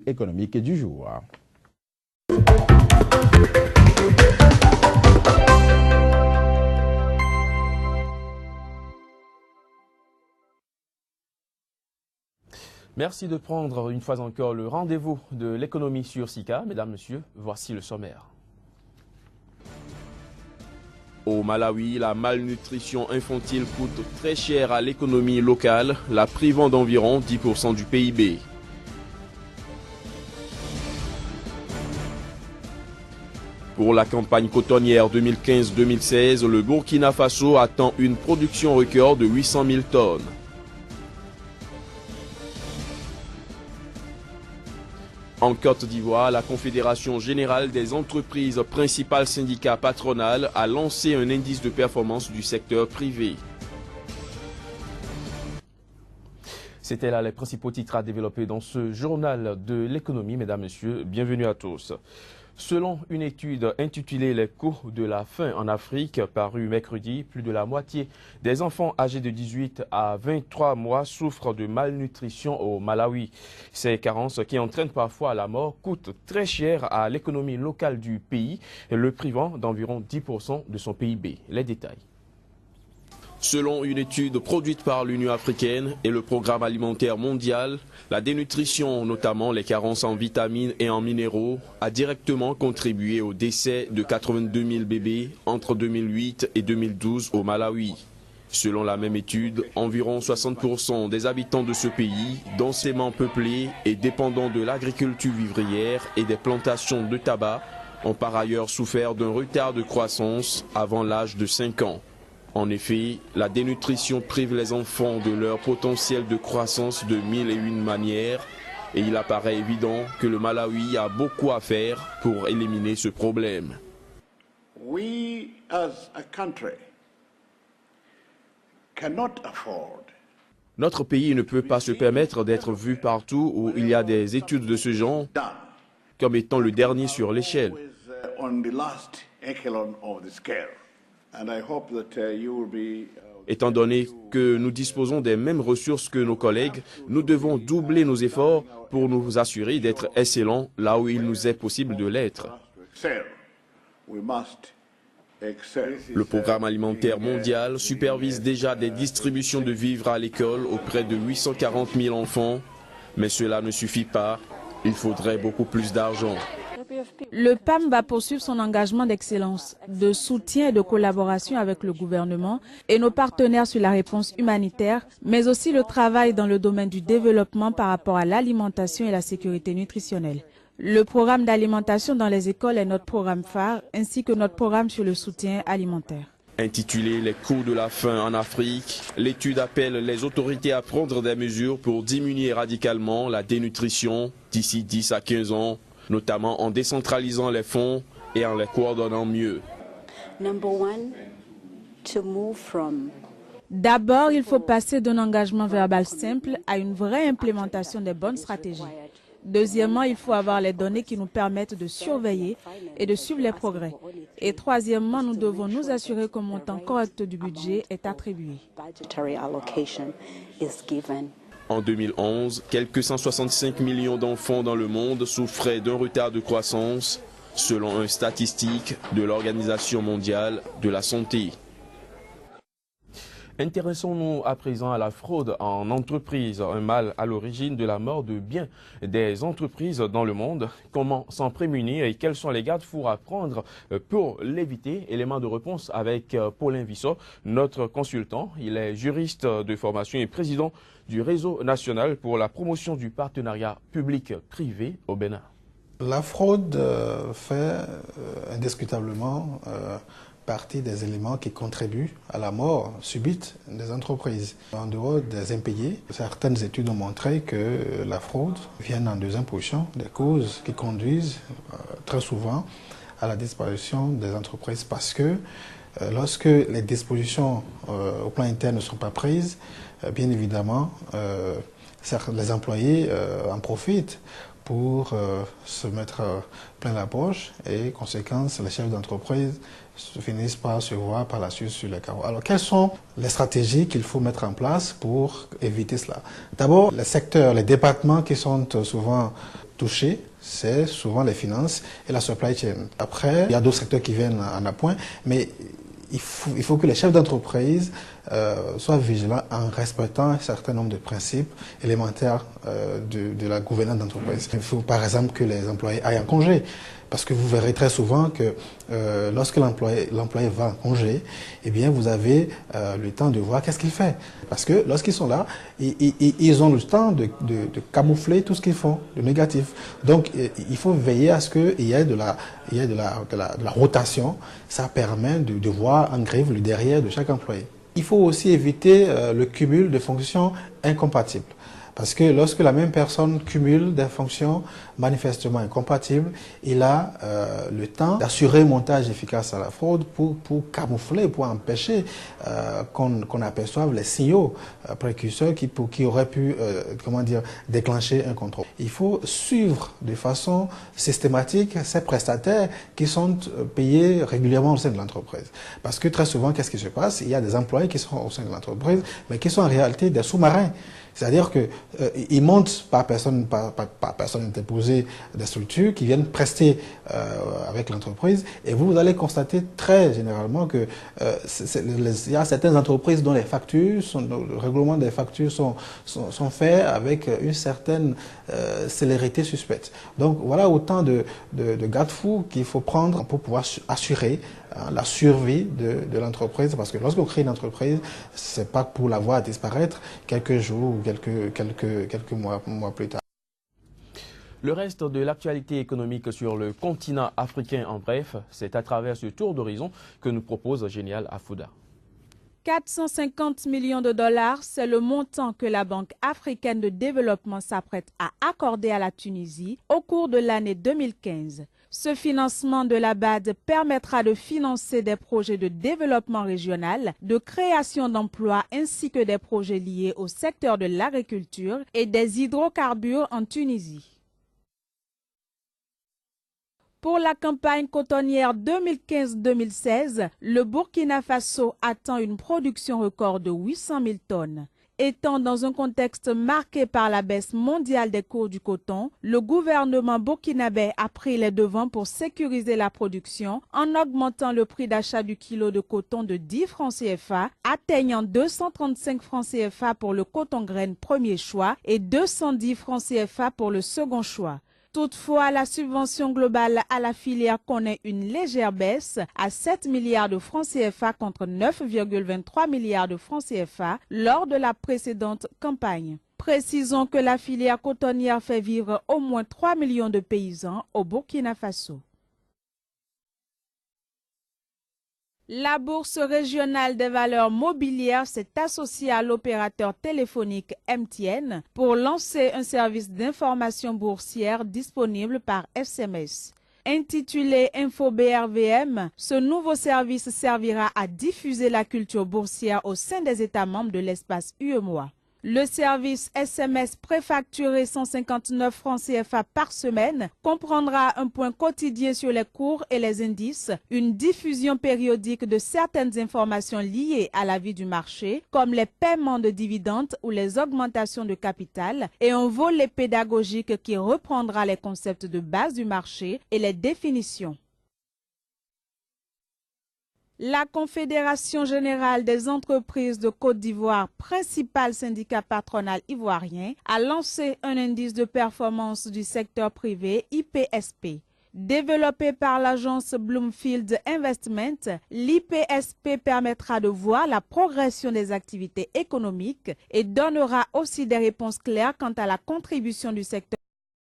économique du jour. Merci de prendre une fois encore le rendez-vous de l'économie sur SICA. Mesdames, Messieurs, voici le sommaire. Au Malawi, la malnutrition infantile coûte très cher à l'économie locale, la privant d'environ 10% du PIB. Pour la campagne cotonnière 2015-2016, le Burkina Faso attend une production record de 800 000 tonnes. En Côte d'Ivoire, la Confédération générale des entreprises principales syndicats patronales a lancé un indice de performance du secteur privé. C'était là les principaux titres à développer dans ce journal de l'économie, mesdames, messieurs. Bienvenue à tous. Selon une étude intitulée « Les coûts de la faim en Afrique » parue mercredi, plus de la moitié des enfants âgés de 18 à 23 mois souffrent de malnutrition au Malawi. Ces carences qui entraînent parfois la mort coûtent très cher à l'économie locale du pays, le privant d'environ 10% de son PIB. Les détails. Selon une étude produite par l'Union africaine et le Programme alimentaire mondial, la dénutrition, notamment les carences en vitamines et en minéraux, a directement contribué au décès de 82 000 bébés entre 2008 et 2012 au Malawi. Selon la même étude, environ 60% des habitants de ce pays, densément peuplé et dépendant de l'agriculture vivrière et des plantations de tabac, ont par ailleurs souffert d'un retard de croissance avant l'âge de 5 ans. En effet, la dénutrition prive les enfants de leur potentiel de croissance de 1001 manières et il apparaît évident que le Malawi a beaucoup à faire pour éliminer ce problème. We as a country cannot afford. Notre pays ne peut pas se permettre d'être vu partout où il y a des études de ce genre comme étant le dernier sur l'échelle. Étant donné que nous disposons des mêmes ressources que nos collègues, nous devons doubler nos efforts pour nous assurer d'être excellents là où il nous est possible de l'être. Le Programme alimentaire mondial supervise déjà des distributions de vivres à l'école auprès de 840 000 enfants, mais cela ne suffit pas, il faudrait beaucoup plus d'argent. Le PAM va poursuivre son engagement d'excellence, de soutien et de collaboration avec le gouvernement et nos partenaires sur la réponse humanitaire, mais aussi le travail dans le domaine du développement par rapport à l'alimentation et la sécurité nutritionnelle. Le programme d'alimentation dans les écoles est notre programme phare, ainsi que notre programme sur le soutien alimentaire. Intitulé « Les coûts de la faim en Afrique », l'étude appelle les autorités à prendre des mesures pour diminuer radicalement la dénutrition d'ici 10 à 15 ans, notamment en décentralisant les fonds et en les coordonnant mieux. D'abord, il faut passer d'un engagement verbal simple à une vraie implémentation des bonnes stratégies. Deuxièmement, il faut avoir les données qui nous permettent de surveiller et de suivre les progrès. Et troisièmement, nous devons nous assurer qu'un montant correct du budget est attribué. En 2011, quelques 165 millions d'enfants dans le monde souffraient d'un retard de croissance, selon une statistique de l'Organisation mondiale de la santé. Intéressons-nous à présent à la fraude en entreprise, un mal à l'origine de la mort de bien des entreprises dans le monde. Comment s'en prémunir et quels sont les garde-fous à prendre pour l'éviter? Élément de réponse avec Paulin Vissot, notre consultant. Il est juriste de formation et président du réseau national pour la promotion du partenariat public-privé au Bénin. La fraude fait indiscutablement partie des éléments qui contribuent à la mort subite des entreprises. En dehors des impayés, certaines études ont montré que la fraude vient en deuxième position des causes qui conduisent très souvent à la disparition des entreprises parce que lorsque les dispositions au plan interne ne sont pas prises, bien évidemment, les employés en profitent pour se mettre plein la poche et, conséquence, les chefs d'entreprise finissent par se voir par la suite sur les carreaux. Alors, quelles sont les stratégies qu'il faut mettre en place pour éviter cela? D'abord, les secteurs, les départements qui sont souvent touchés, c'est souvent les finances et la supply chain. Après, il y a d'autres secteurs qui viennent en appoint, mais il faut que les chefs d'entreprise soient vigilants en respectant un certain nombre de principes élémentaires de la gouvernance d'entreprise. Il faut par exemple que les employés aillent en congé. Parce que vous verrez très souvent que lorsque l'employé va en congé, eh bien vous avez le temps de voir qu'est-ce qu'il fait. Parce que lorsqu'ils sont là, ils ont le temps de camoufler tout ce qu'ils font, de négatif. Donc il faut veiller à ce qu'il y ait de la rotation. Ça permet de voir en griffe le derrière de chaque employé. Il faut aussi éviter le cumul de fonctions incompatibles. Parce que lorsque la même personne cumule des fonctions manifestement incompatibles, il a le temps d'assurer un montage efficace à la fraude pour camoufler, pour empêcher qu'on aperçoive les signaux précurseurs qui auraient pu déclencher un contrôle. Il faut suivre de façon systématique ces prestataires qui sont payés régulièrement au sein de l'entreprise. Parce que très souvent, qu'est-ce qui se passe? Il y a des employés qui sont au sein de l'entreprise, mais qui sont en réalité des sous-marins. C'est-à-dire qu'ils montent par personne interposée des structures qui viennent prester avec l'entreprise, et vous allez constater très généralement que il y a certaines entreprises dont les factures, le règlement des factures sont faits avec une certaine célérité suspecte. Donc voilà autant de garde-fous qu'il faut prendre pour pouvoir assurer la survie de l'entreprise, parce que lorsqu'on crée une entreprise, c'est pas pour la voir disparaître quelques jours ou quelques mois plus tard. Le reste de l'actualité économique sur le continent africain en bref, c'est à travers ce tour d'horizon que nous propose Génial Afouda. 450 millions de dollars, c'est le montant que la Banque africaine de développement s'apprête à accorder à la Tunisie au cours de l'année 2015. Ce financement de la BAD permettra de financer des projets de développement régional, de création d'emplois ainsi que des projets liés au secteur de l'agriculture et des hydrocarbures en Tunisie. Pour la campagne cotonnière 2015-2016, le Burkina Faso attend une production record de 800 000 tonnes. Étant dans un contexte marqué par la baisse mondiale des cours du coton, le gouvernement burkinabé a pris les devants pour sécuriser la production en augmentant le prix d'achat du kilo de coton de 10 francs CFA, atteignant 235 francs CFA pour le coton graine premier choix et 210 francs CFA pour le second choix. Toutefois, la subvention globale à la filière connaît une légère baisse à 7 milliards de francs CFA contre 9,23 milliards de francs CFA lors de la précédente campagne. Précisons que la filière cotonnière fait vivre au moins 3 millions de paysans au Burkina Faso. La Bourse régionale des valeurs mobilières s'est associée à l'opérateur téléphonique MTN pour lancer un service d'information boursière disponible par SMS. Intitulé InfoBRVM, ce nouveau service servira à diffuser la culture boursière au sein des États membres de l'espace UEMOA. Le service SMS préfacturé 159 francs CFA par semaine comprendra un point quotidien sur les cours et les indices, une diffusion périodique de certaines informations liées à la vie du marché, comme les paiements de dividendes ou les augmentations de capital, et un volet pédagogique qui reprendra les concepts de base du marché et les définitions. La Confédération générale des entreprises de Côte d'Ivoire, principal syndicat patronal ivoirien, a lancé un indice de performance du secteur privé IPSP. Développé par l'agence Bloomfield Investment, l'IPSP permettra de voir la progression des activités économiques et donnera aussi des réponses claires quant à la contribution du secteur